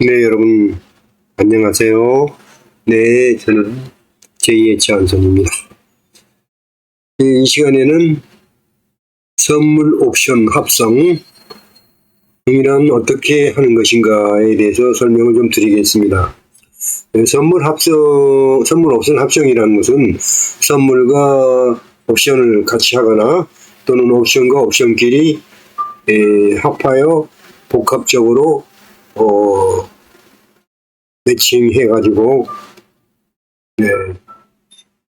네, 여러분, 안녕하세요. 네, 저는 JH 안선입니다. 이 시간에는 선물 옵션 합성, 이란 어떻게 하는 것인가에 대해서 설명을 좀 드리겠습니다. 선물 옵션 합성이라는 것은 선물과 옵션을 같이 하거나 또는 옵션과 옵션끼리 합하여 복합적으로 매칭해가지고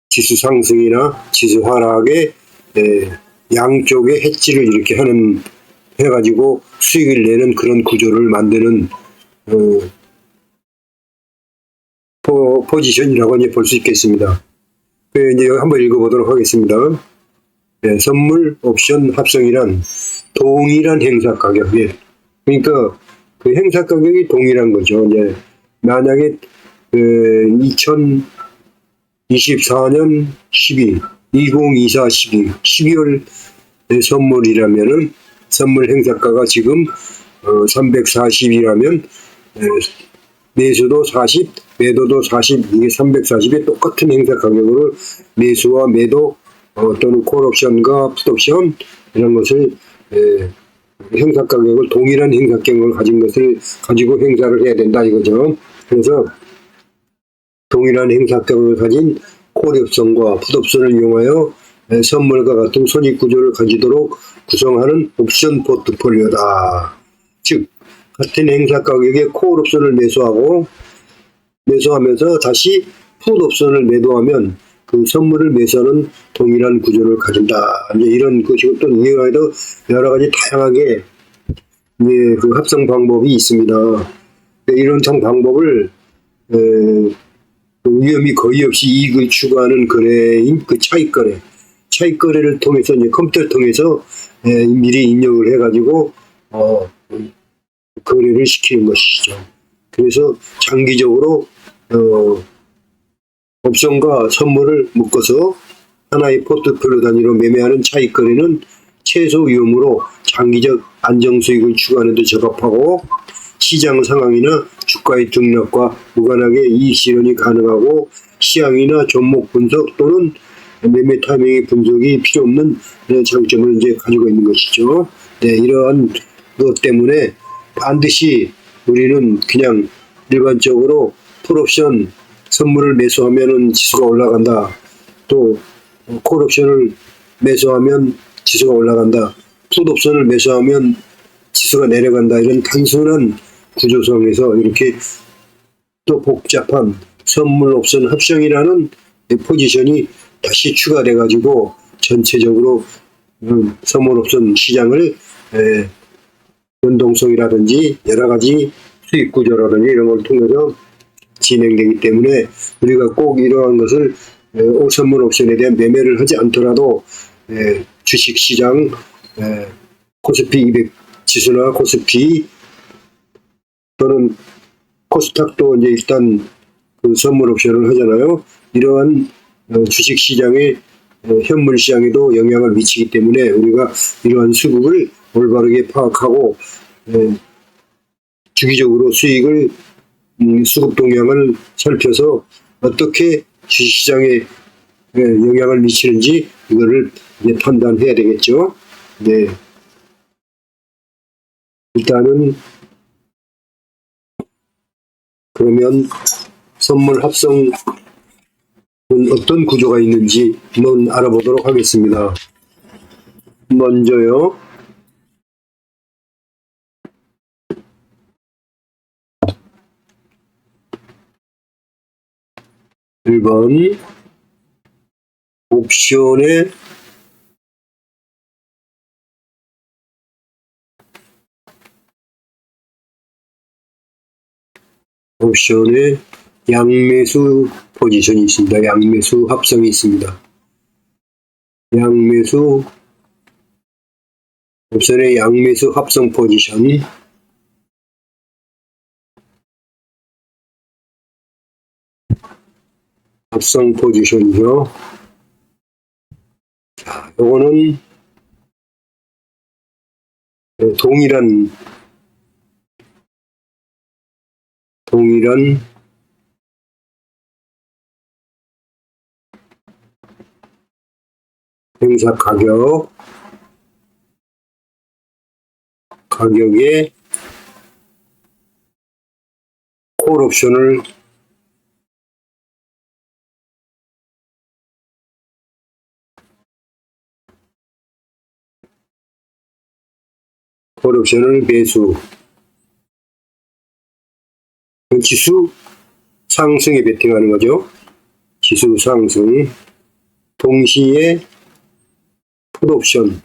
지수 상승이나 지수 하락에 양쪽의 해지를 이렇게 해가지고 수익을 내는 그런 구조를 만드는 포지션이라고 볼 수 있겠습니다. 이제 한번 읽어보도록 하겠습니다. 선물 옵션 합성이란 동일한 행사 가격에, 그러니까 그 행사 가격이 동일한 거죠. 이제 만약에 2024년 2024 12월 선물이라면은 선물 행사가가 지금 340이라면 매수도 40, 매도도 40, 이게 340에 똑같은 행사 가격으로 매수와 매도 또는 콜옵션과 풋옵션 이런 것을 행사 가격을 동일한 행사 가격을 가진 것을 가지고 행사를 해야 된다 이거죠. 그래서 동일한 행사 가격을 가진 콜옵션과 풋옵션을 이용하여 선물과 같은 손익 구조를 가지도록 구성하는 옵션 포트폴리오다. 즉 같은 행사 가격에 콜옵션을 매수하면서 다시 풋옵션을 매도하면 그 선물을 매수하는 동일한 구조를 가진다. 이제 이런 것이고 또 이외에도 여러 가지 다양하게 그 합성 방법이 있습니다. 이런 방법을 위험이 거의 없이 이익을 추구하는 거래인 그 차익거래를 통해서 이제 컴퓨터를 통해서 미리 입력을 해가지고 거래를 시키는 것이죠. 그래서 장기적으로 옵션과 선물을 묶어서 하나의 포트폴리오 단위로 매매하는 차익거래는 최소 위험으로 장기적 안정수익을 추구하는 데 적합하고 시장 상황이나 주가의 등락과 무관하게 이익 실현이 가능하고 시향이나 종목 분석 또는 매매 타이밍의 분석이 필요 없는 장점을 이제 가지고 있는 것이죠. 네, 이러한 것 때문에 반드시 우리는 그냥 일반적으로 풋옵션 선물을 매수하면 지수가 올라간다. 또 콜옵션을 매수하면 지수가 올라간다. 풋옵션을 매수하면 지수가 내려간다. 이런 단순한 구조성에서 이렇게 또 복잡한 선물 옵션 합성이라는 포지션이 다시 추가돼 가지고 전체적으로 선물 옵션 시장을 연동성이라든지 여러 가지 수익 구조라든지 이런 걸 통해서 진행되기 때문에 우리가 꼭 이러한 것을 선물 옵션에 대한 매매를 하지 않더라도 주식시장 코스피 200 지수나 코스피 또는 코스닥도 이제 일단 그 선물 옵션을 하잖아요. 이러한 주식시장의 현물 시장에도 영향을 미치기 때문에 우리가 이러한 수급을 올바르게 파악하고 주기적으로 수익을 수급 동향을 살펴서 어떻게 주식시장에 영향을 미치는지 이거를 이제 판단해야 되겠죠. 네. 일단은 그러면 선물 합성은 어떤 구조가 있는지 한번 알아보도록 하겠습니다. 먼저요. (1번) 옵션의 양매수 포지션이 있습니다. 양매수 합성이 있습니다. 옵션의 양매수 합성 포지션 합성 포지션이죠. 자, 요거는 동일한 동일한 행사 가격에 콜옵션을 매수. 지수 상승에 베팅하는 거죠. 지수 상승. 동시에 풋옵션.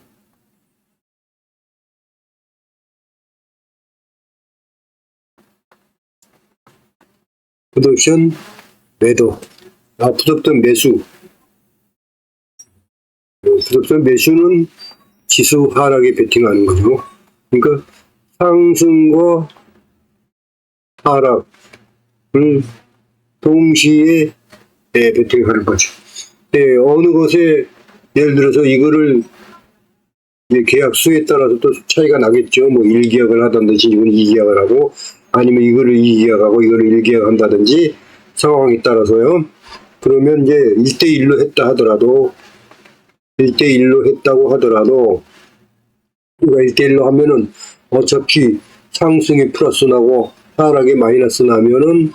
풋옵션 매도. 풋옵션 매수. 풋옵션 매수는 지수 하락에 베팅하는 거죠. 그러니까 상승과 하락을 동시에 베팅하는 거죠. 어느 것에 예를 들어서 이거를 계약 수에 따라서 또 차이가 나겠죠. 뭐 1계약을 하든지 이건 2계약을 하고 아니면 이거를 2계약하고 이거를 1계약 한다든지 상황에 따라서요. 그러면 이제 1대1로 했다 하더라도 1대1로 했다고 하더라도 우리가 1대1로 하면은 어차피 상승이 플러스 나고 하락이 마이너스 나면은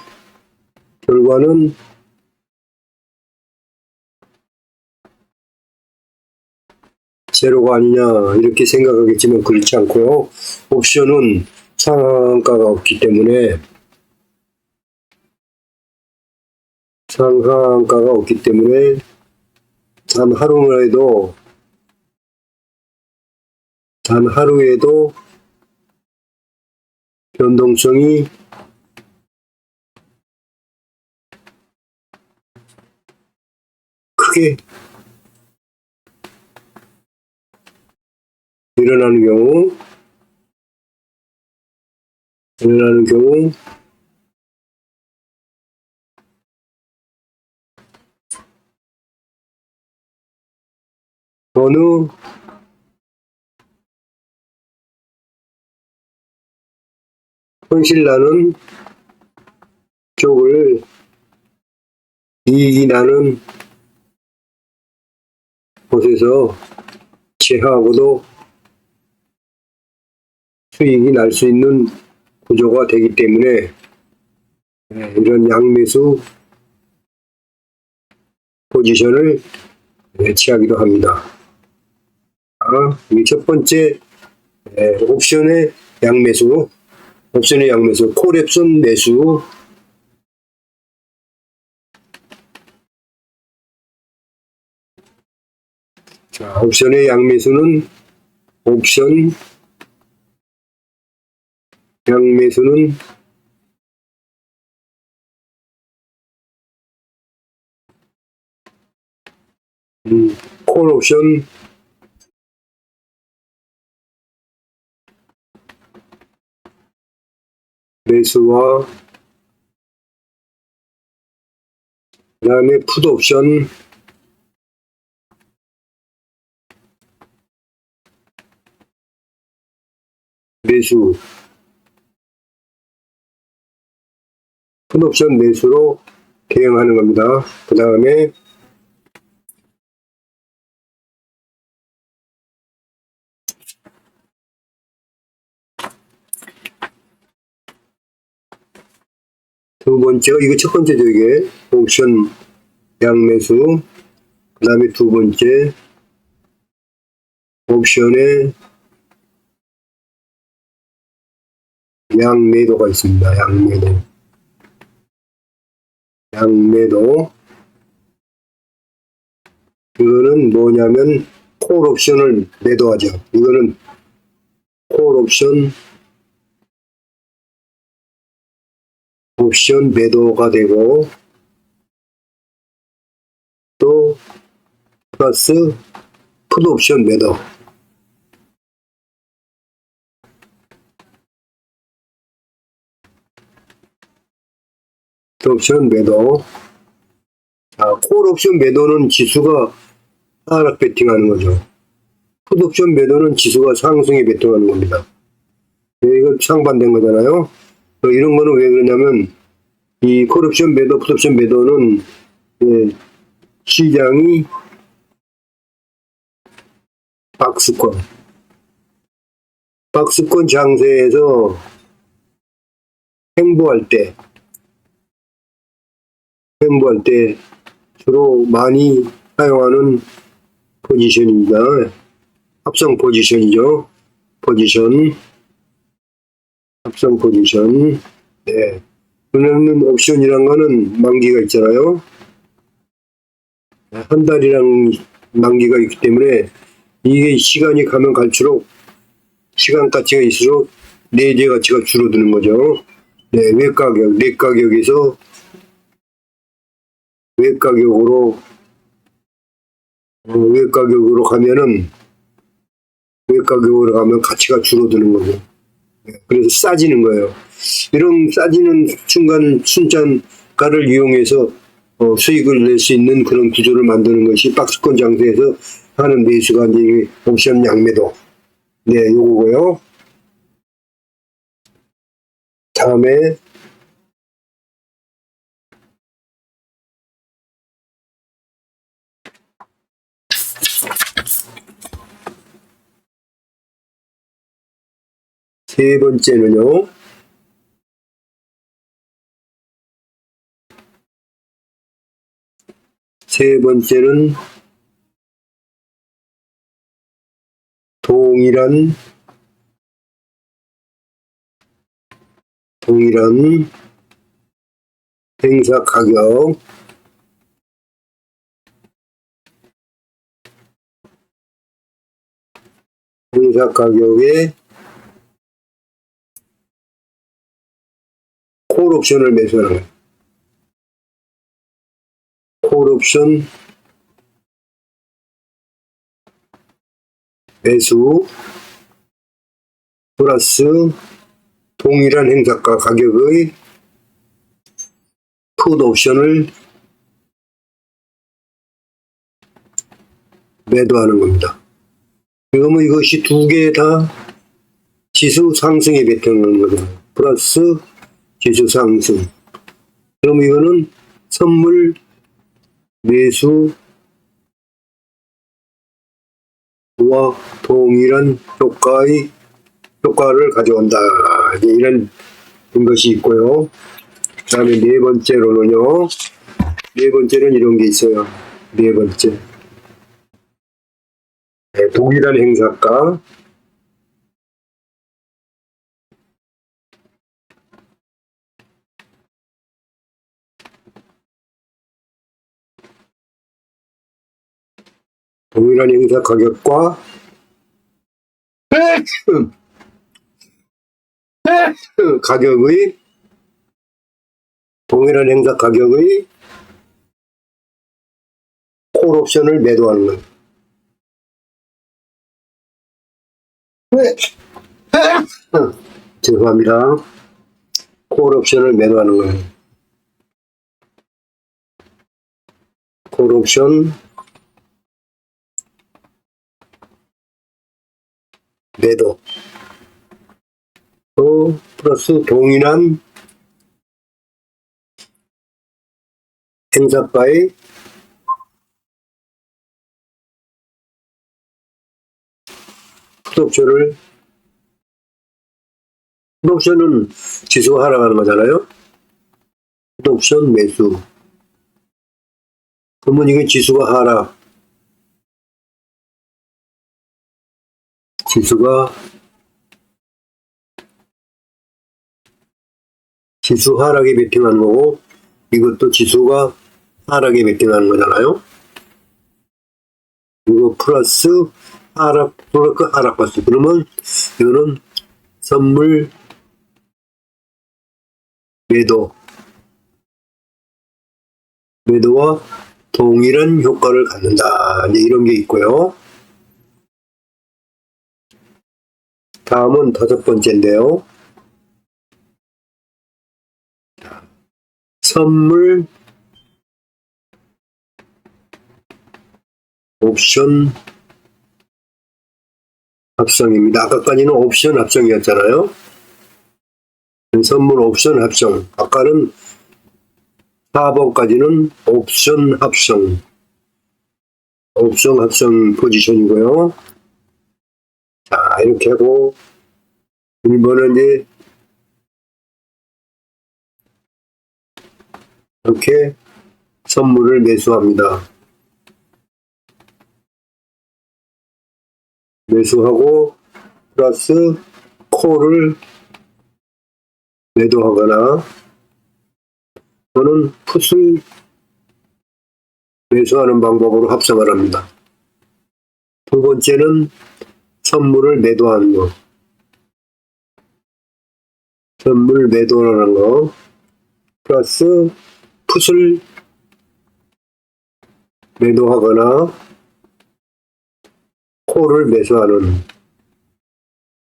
결과는 제로가 아니냐 이렇게 생각하겠지만 그렇지 않고요. 옵션은 상한가가 없기 때문에 단 하루에도 변동성이 크게 일어나는 경우 어느 손실나는 쪽을 이익이 나는 곳에서 제하고도 수익이 날 수 있는 구조가 되기 때문에 이런 양매수 포지션을 취하기도 합니다. 이 첫 번째 옵션의 양매수, 콜옵션 매수. 자, 옵션의 양매수는 콜옵션 매수와 그 다음에 풋옵션 매수, 풋옵션 매수로 대응하는 겁니다. 그 다음에 두 번째가 이거 첫 번째죠. 이게 옵션 양매수. 그 다음에 두 번째 옵션에 양매도가 있습니다. 양매도. 이거는 뭐냐면 콜옵션을 매도하죠. 이거는 콜옵션 매도가 되고 또 플러스 풋옵션 매도. 풋옵션 매도. 콜옵션 매도는 지수가 하락 베팅하는 거죠. 풋옵션 매도는 지수가 상승에 베팅하는 겁니다. 이거 상반된 거잖아요. 이런 거는 왜 그러냐면 이 콜옵션 매도, 풋옵션 매도는 예, 시장이 박스권 장세에서 횡보할 때 주로 많이 사용하는 포지션입니다. 합성 포지션이죠. 합성 포지션. 네. 그러면 옵션이란 거는 만기가 있잖아요. 한 달이랑 만기가 있기 때문에 이게 시간이 가면 갈수록 시간 가치가 있을수록 내재 가치가 줄어드는 거죠. 네, 외가격에서 외가격으로 가면 가치가 줄어드는 거죠. 네, 그래서 싸지는 거예요. 이런 싸지는 순간가를 이용해서 수익을 낼 수 있는 그런 구조를 만드는 것이 박스권 장세에서 하는 매수가 이제 옵션 양매도. 네, 요거고요. 다음에 세 번째는요. 세 번째는 동일한 행사 가격 행사 가격에 콜 옵션을 매수하는 거예요. 콜 옵션 매수 플러스 동일한 행사가 가격의 풋 옵션을 매도하는 겁니다. 그러면 이것이 두 개 다 지수 상승에 배팅하는 거죠. 플러스 지수 상승. 그럼 이거는 선물 매수와 동일한 효과를 가져온다. 이제 이런 것이 있고요. 그 다음에 네 번째로는요. 네 번째는 이런 게 있어요. 네 번째. 네, 동일한 행사가 동일한 행사 가격과 동일한 행사 가격의 콜 옵션을 매도하는 거예요. 죄송합니다. 콜 옵션을 매도하는 거예요. 콜 옵션 매도. 또 플러스 동일한 행사가의 풋옵션은 지수가 하락하는 거잖아요. 풋옵션 매수. 그러면 이게 지수가 하락. 지수 하락에 베팅하는 거고, 이것도 지수가 하락에 베팅하는 거잖아요. 이거 플러스 하락 봤어. 그러면 이거는 선물 매도와 동일한 효과를 갖는다. 이제 이런 게 있고요. 다음은 다섯 번째인데요. 선물 옵션 합성입니다. 아까까지는 옵션 합성이었잖아요. 선물 옵션 합성. 아까는 4번까지는 옵션 합성. 옵션 합성 포지션이고요. 자, 이렇게 하고, 1번은 이제, 이렇게 선물을 매수합니다. 매수하고, 플러스 콜을 매도하거나, 또는 풋을 매수하는 방법으로 합성을 합니다. 두 번째는 선물을 매도하는 거. 선물 매도하는 거. 플러스 풋을 매도하거나 콜을 매수하는.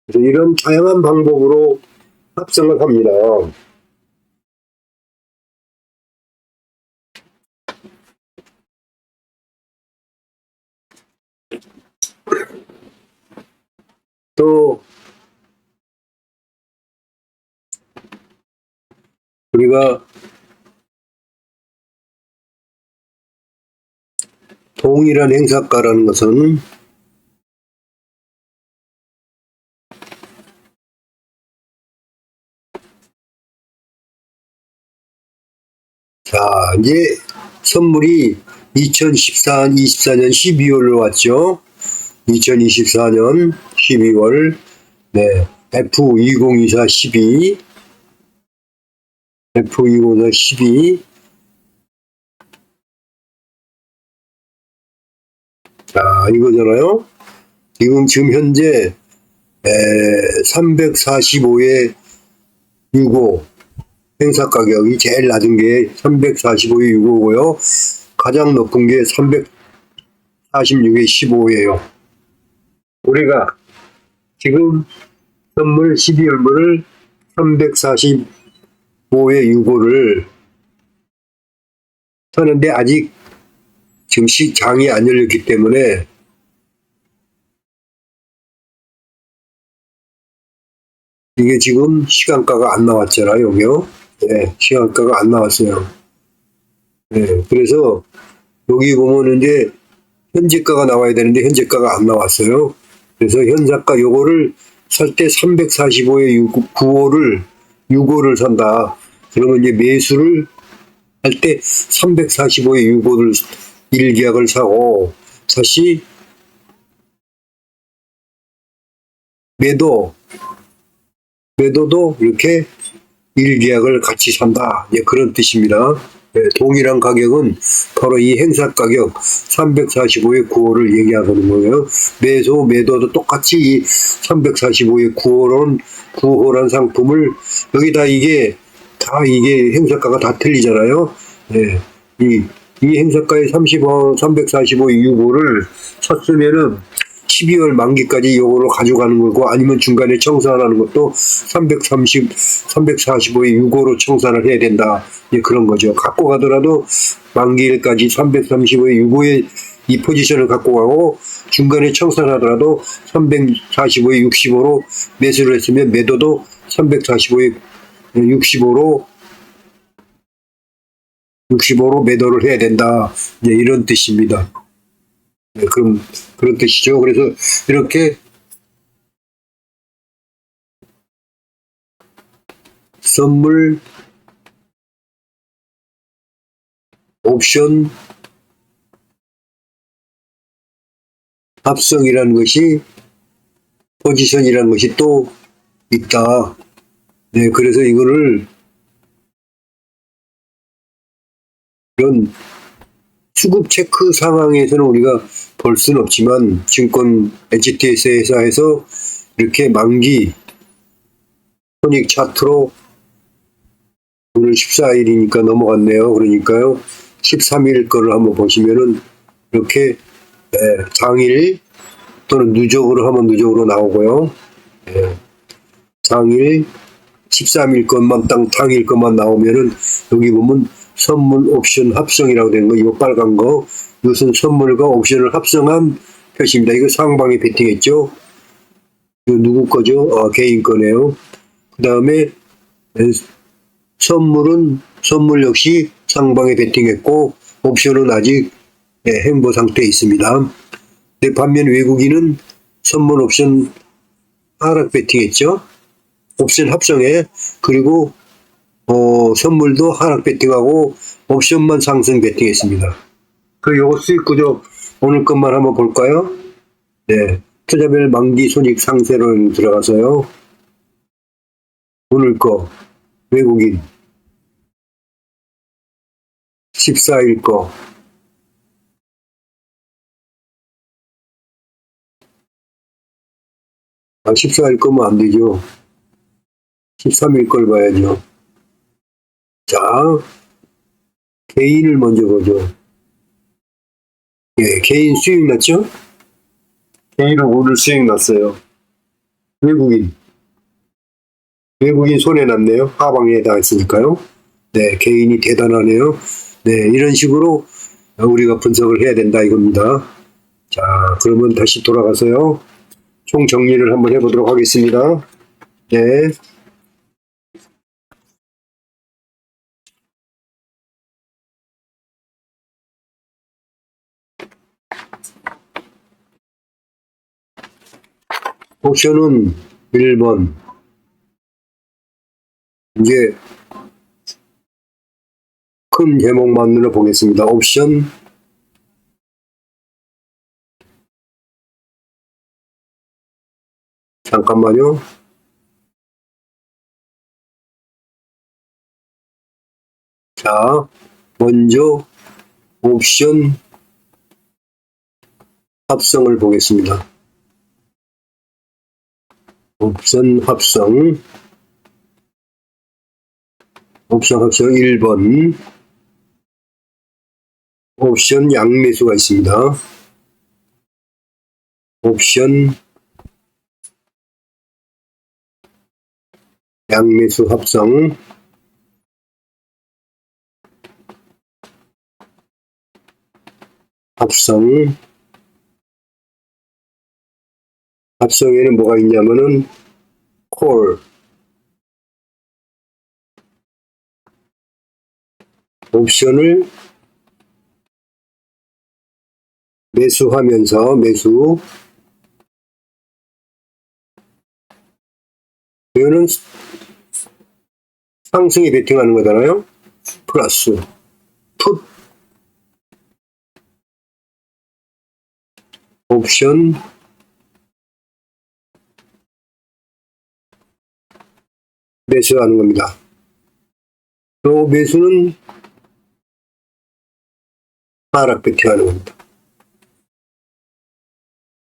그래서 이런 다양한 방법으로 합성을 합니다. 또 우리가 동일한 행사가라는 것은 자, 이제 선물이 24년 12월로 왔죠. 2024년 12월 네, F2024 12 F2024 12 자, 이거잖아요. 지금 현재 345에 65 행사 가격이 제일 낮은 게 345에 65고요. 가장 높은 게 346에 15예요. 우리가 지금 선물 12월물을 345에 65를 사는데 아직 지금 장이 안 열렸기 때문에 이게 지금 시간가가 안 나왔잖아요. 여기요. 네, 시간가가 안 나왔어요. 네, 그래서 여기 보면 이제 현재가가 나와야 되는데 현재가가 안 나왔어요. 그래서 현재가 요거를 살 때 345에 65를 산다. 그러면 이제 매수를 할 때 345에 65를 1계약을 사고 다시 매도도 이렇게 1계약을 같이 산다. 예, 그런 뜻입니다. 예, 동일한 가격은 바로 이 행사 가격 345에 95를 얘기하는 거예요. 매도도 똑같이 이 345에 95란 상품을 여기다 이게 행사가가 다 틀리잖아요. 예, 이 행사가에 345에 65를 샀으면은 12월 만기까지 요거로 가져가는 거고 아니면 중간에 청산하는 것도 345에 65로 청산을 해야 된다. 예, 그런 거죠. 갖고 가더라도 만기일까지 335에 65에 이 포지션을 갖고 가고 중간에 청산하더라도 345에 65로 매수를 했으면 매도도 345에 65로 매도를 해야 된다. 예, 이런 뜻입니다. 네, 그런 뜻이죠. 그래서 이렇게 선물, 옵션, 합성이라는 것이 포지션이라는 것이 또 있다. 네, 그래서 이거를 이런 수급 체크 상황에서는 우리가 볼 수는 없지만 증권 HTS 회사에서 이렇게 만기 손익 차트로 오늘 14일이니까 넘어갔네요. 그러니까요. 13일 거를 한번 보시면은 이렇게 당일 또는 누적으로 하면 누적으로 나오고요. 당일 13일 것만 당일 것만 나오면은 여기 보면 선물 옵션 합성이라고 되는 거, 이거 빨간 거, 이것은 선물과 옵션을 합성한 표시입니다. 이거 상방에 베팅했죠. 이거 누구 거죠? 개인 거네요. 그 다음에 선물 역시 상방에 베팅했고 옵션은 아직 행보 상태에 있습니다. 근데 반면 외국인은 선물 옵션 하락 베팅했죠. 옵션 합성에 그리고 선물도 하락 베팅하고 옵션만 상승 베팅했습니다. 요거 수익 구조 오늘 것만 한번 볼까요? 네, 투자별 만기 손익 상세로 들어가서요. 오늘 거 외국인 14일 거 아, 14일 거면 안 되죠. 13일 걸 봐야죠. 자, 개인을 먼저 보죠. 예, 개인 수익 났죠? 개인은 오늘 수익 났어요. 외국인 손해 났네요. 하방에 닿았으니까요. 네, 개인이 대단하네요. 네, 이런 식으로 우리가 분석을 해야 된다 이겁니다. 자, 그러면 다시 돌아가서요. 총 정리를 한번 해보도록 하겠습니다. 네. 옵션은 1번. 이제 큰 제목만으로 보겠습니다. 옵션 잠깐만요. 자, 먼저 옵션 합성을 보겠습니다. 옵션 합성 1번 옵션 양매수가 있습니다. 옵션 양매수 합성 합성에는 뭐가 있냐면은 콜 옵션을 매수하면서 이거는 상승에 베팅하는 거잖아요. 플러스 풋 옵션 매수하는 겁니다. 또 매수는 하락 베팅하는 겁니다.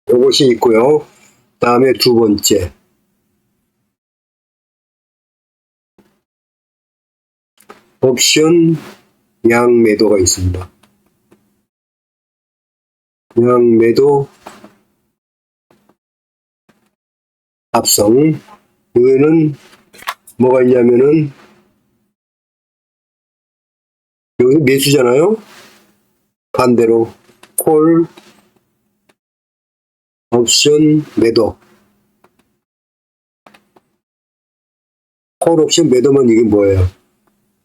이것이 있고요. 다음에 두 번째 옵션 양매도가 있습니다. 양매도 합성 이거는 뭐가 있냐면은 여기 매수잖아요. 반대로 콜 옵션 매도 콜 옵션 매도면 이게 뭐예요?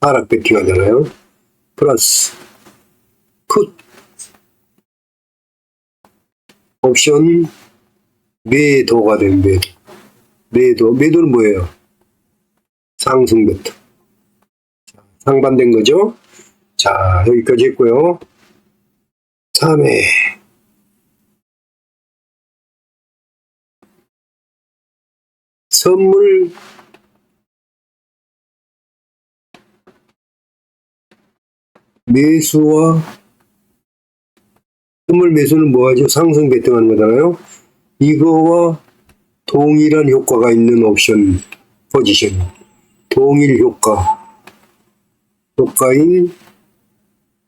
하락 베팅 하잖아요. 플러스 풋 옵션 매도가 된 매도는 뭐예요? 상승 매도 상반된 거죠. 자, 여기까지 했고요. 3회 선물 매수와 선물 매수는 뭐하죠? 상승 베팅하는 거잖아요. 이거와 동일한 효과가 있는 옵션 포지션 동일 효과인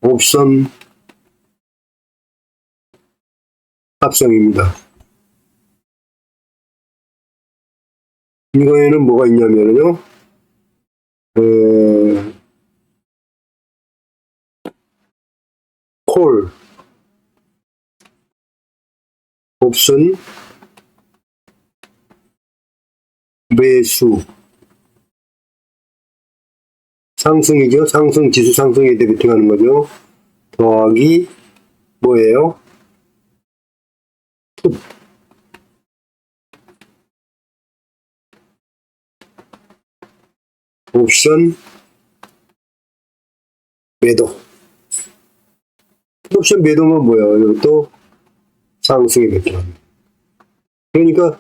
옵션 합성입니다. 이거에는 뭐가 있냐면요. 콜 옵션 매수 상승이죠. 상승, 지수 상승에 대해 베팅하는 거죠. 더하기 뭐예요? 옵션 매도. 옵션 매도면 뭐예요? 이것도 상승에 베팅합니다. 그러니까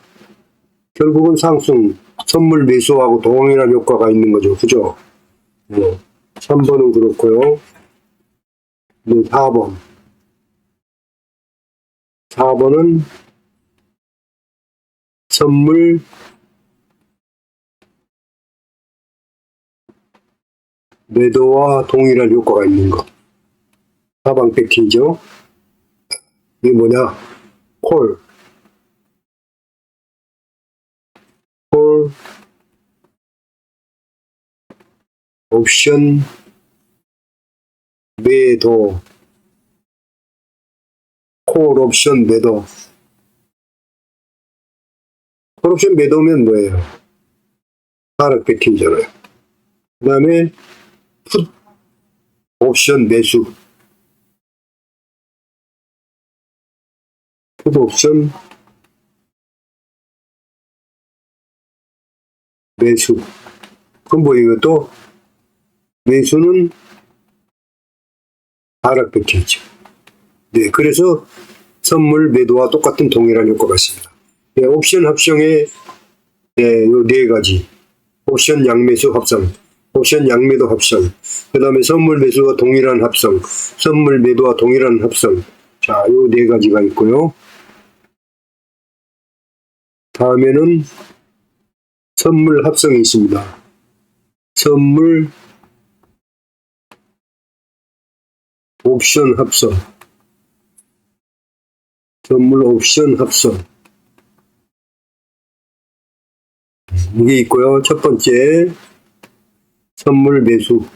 결국은 상승, 선물 매수하고 동일한 효과가 있는 거죠. 그죠? 3번은 그렇고요. 4번. 4번은 선물 매도와 동일한 효과가 있는 거. 사방 베팅이죠. 이게 뭐냐? 콜. 옵션 매도. 콜 옵션 매도. 콜 옵션 매도면 뭐예요? 하락 베팅이잖아요. 그 다음에 풋 옵션 매수. 풋 옵션 매수. 그럼 뭐 이것도 매수는 하락 베팅이죠. 네, 그래서 선물 매도와 똑같은 동일한 효과가 있습니다. 네, 옵션 합성의 요 네 가지. 옵션 양매수 합성, 옵션 양매도 합성, 그 다음에 선물 매수와 동일한 합성, 선물 매도와 동일한 합성. 자, 요 네 가지가 있고요. 다음에는 선물 합성이 있습니다. 선물 옵션 합성, 선물 옵션 합성. 이게 있고요. 첫 번째, 선물 매수.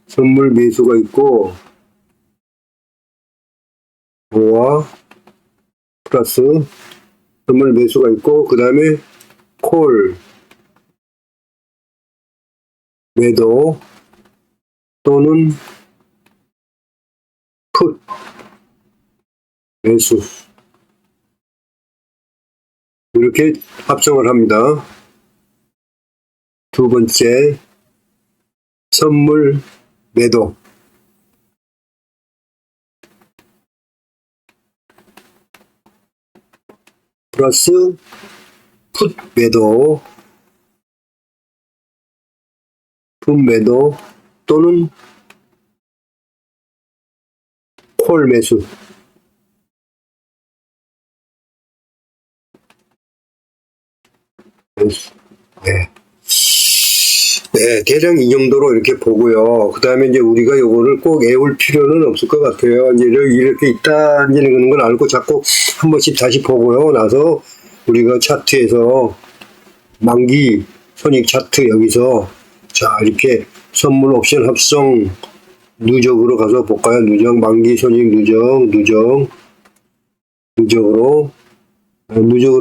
선물 매수가 있고, 5와 플러스 선물 매수가 있고, 그 다음에 콜 매도 또는 풋 매수. 이렇게 합성을 합니다. 두 번째, 선물 매도. 플러스 풋 매도. 풋 매도 또는 콜 매수. 네. 네, 대략 이 정도로 이렇게 보고요. 그 다음에 이제 우리가 요거를 꼭 외울 필요는 없을 것 같아요. 이제 이렇게 있다는 걸 알고 자꾸 한 번씩 다시 보고요. 나서 우리가 차트에서 만기 손익 차트 여기서 자, 이렇게 선물 옵션 합성 누적으로 가서 볼까요? 누적, 만기 손익 누적으로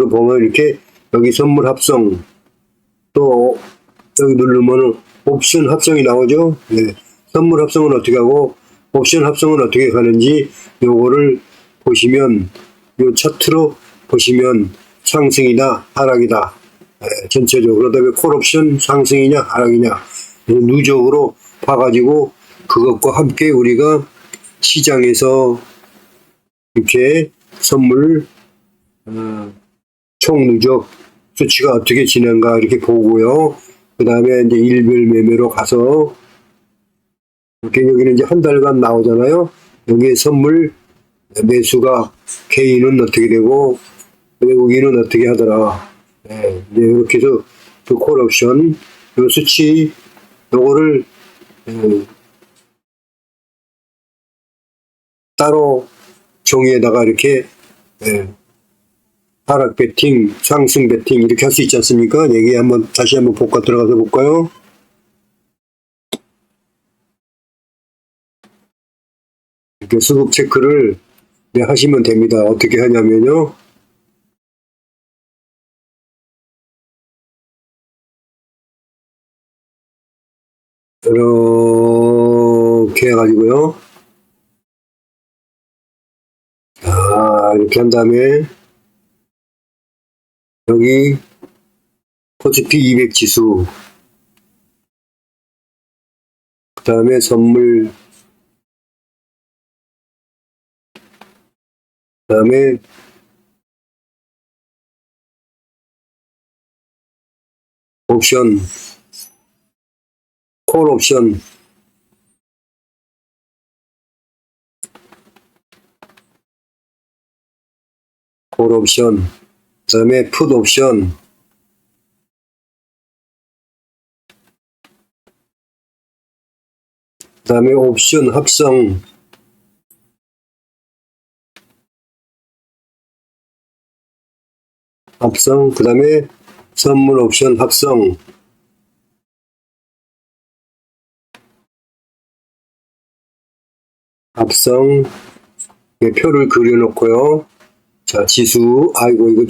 보면 이렇게 여기 선물 합성 또 여기 누르면은 옵션 합성이 나오죠. 네. 선물 합성은 어떻게 하고 옵션 합성은 어떻게 가는지 요거를 보시면 요 차트로 보시면 상승이다 하락이다. 네, 전체적으로 그다음에 콜옵션 상승이냐 하락이냐 누적으로 봐가지고 그것과 함께 우리가 시장에서 이렇게 선물 총 누적 수치가 어떻게 지낸가 이렇게 보고요. 그 다음에 이제 일별 매매로 가서 이렇게 여기는 이제 한 달간 나오잖아요. 여기에 선물 매수가 개인은 어떻게 되고 외국인은 어떻게 하더라. 네, 이렇게 해서 그 콜옵션 요 수치 요거를 따로 종이에다가 이렇게 하락 베팅, 상승 베팅 이렇게 할 수 있지 않습니까? 여기 다시 한번 복과 들어가서 볼까요? 이렇게 수급 체크를 하시면 됩니다. 어떻게 하냐면요. 이렇게 해가지고요. 자, 이렇게 한 다음에 여기 코스피 200 지수, 그 다음에 선물, 그 다음에 옵션, 콜 옵션, 콜 옵션, 그 다음에 풋 옵션, 그 다음에 옵션 합성, 그 다음에 선물 옵션 합성, 표를 그려놓고요. 자, 지수, 아이고, 이거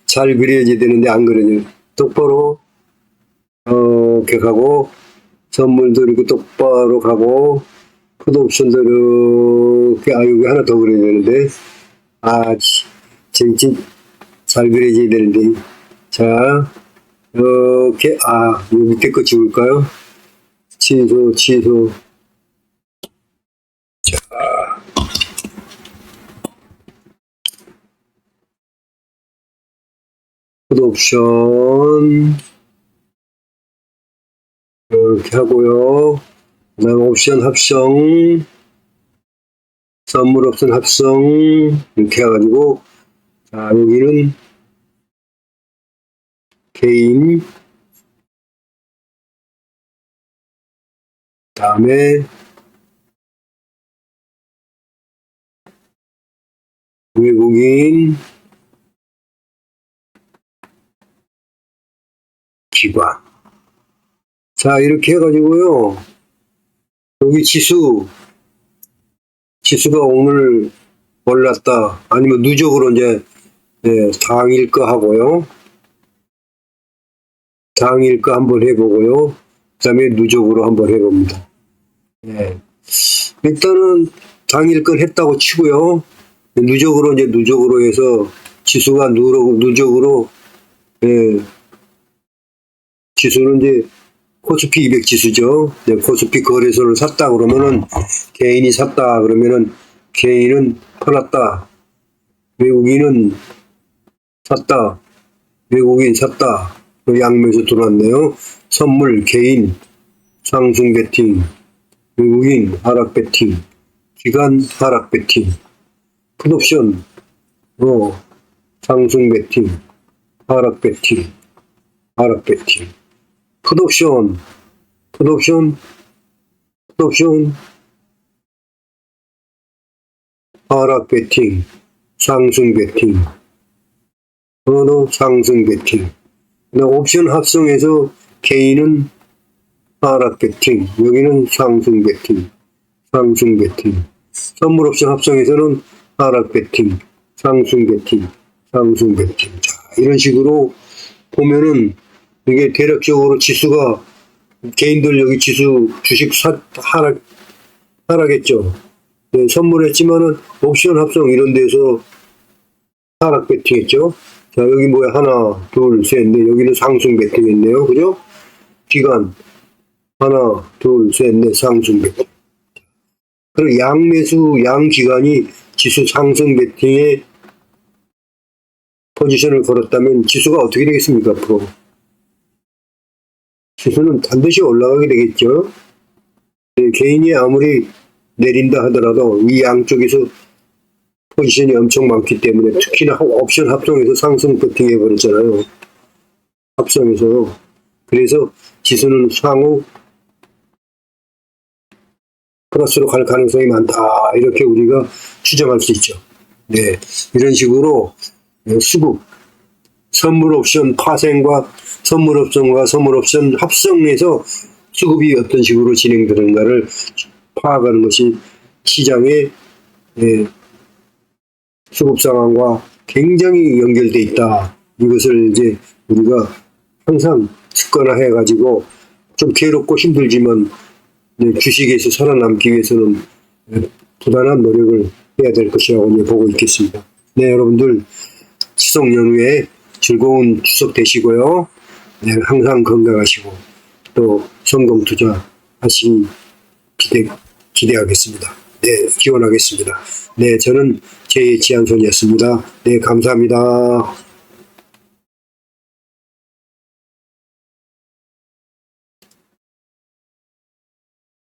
잘 그려야지 되는데 안 그려져요. 똑바로, 이렇게 가고, 선물도 이렇게 똑바로 가고, 풋 옵션도 이렇게, 여기 하나 더 그려야 되는데, 진짜 잘 그려져야 되는데. 자, 이렇게, 요 밑에 거 지울까요? 취소. 풋 옵션 이렇게 하고요. 그 다음 옵션 합성, 선물 옵션 합성 이렇게 해가지고, 자, 여기는 개인, 다음에 외국인, 기관. 자, 이렇게 해가지고요. 여기 지수가 오늘 올랐다. 아니면 누적으로 이제, 당일 거 하고요. 당일 거 한번 해보고요. 그 다음에 누적으로 한번 해봅니다. 일단은 당일 건 했다고 치고요. 누적으로 해서 지수가 누적으로, 지수는 이제 코스피 200 지수죠. 코스피 거래소를 샀다 그러면은, 개인이 샀다 그러면은, 개인은 팔았다. 외국인 샀다. 양면에서 들어왔네요. 선물, 개인, 상승 베팅, 외국인, 하락 베팅, 기관, 하락 베팅, 풋옵션, 상승 베팅, 하락 베팅, 풋옵션, 하락 베팅, 상승 베팅, 상승 베팅. 옵션 합성해서 개인은 하락 베팅, 여기는 상승 베팅. 선물 옵션 합성해서는 하락 베팅, 상승 베팅. 자, 이런 식으로 보면은 이게 대략적으로 지수가, 개인들 여기 지수 주식 하락했죠. 선물했지만은 옵션 합성 이런 데서 하락 베팅했죠. 자, 여기 뭐야, 하나, 둘, 셋, 넷. 여기는 상승 베팅했네요. 그죠? 기간 하나, 둘, 셋, 넷, 상승 베팅. 그리고 양기관이 지수 상승 베팅에 포지션을 걸었다면 지수가 어떻게 되겠습니까, 앞으로? 지수는 반드시 올라가게 되겠죠. 개인이 아무리 내린다 하더라도 이 양쪽에서 포지션이 엄청 많기 때문에, 특히나 옵션 합성해서 상승 베팅해 버렸잖아요. 합성해서. 그래서 지수는 향후 플러스로 갈 가능성이 많다. 이렇게 우리가 추정할 수 있죠. 이런 식으로 수급, 선물 옵션 파생과 선물 옵션 합성해서 수급이 어떤 식으로 진행되는가를 파악하는 것이 시장의 수급 상황과 굉장히 연결돼 있다. 이것을 이제 우리가 항상 습관화해 가지고 좀 괴롭고 힘들지만 네, 주식에서 살아남기 위해서는 부단한 노력을 해야 될 것이라고 이제 보고 있겠습니다. 네, 여러분들 추석 연휴에 즐거운 추석 되시고요. 네, 항상 건강하시고 또 성공 투자 하시기 기대하겠습니다. 네, 기원하겠습니다. 네, 저는 제 지한손이었습니다. 네, 감사합니다.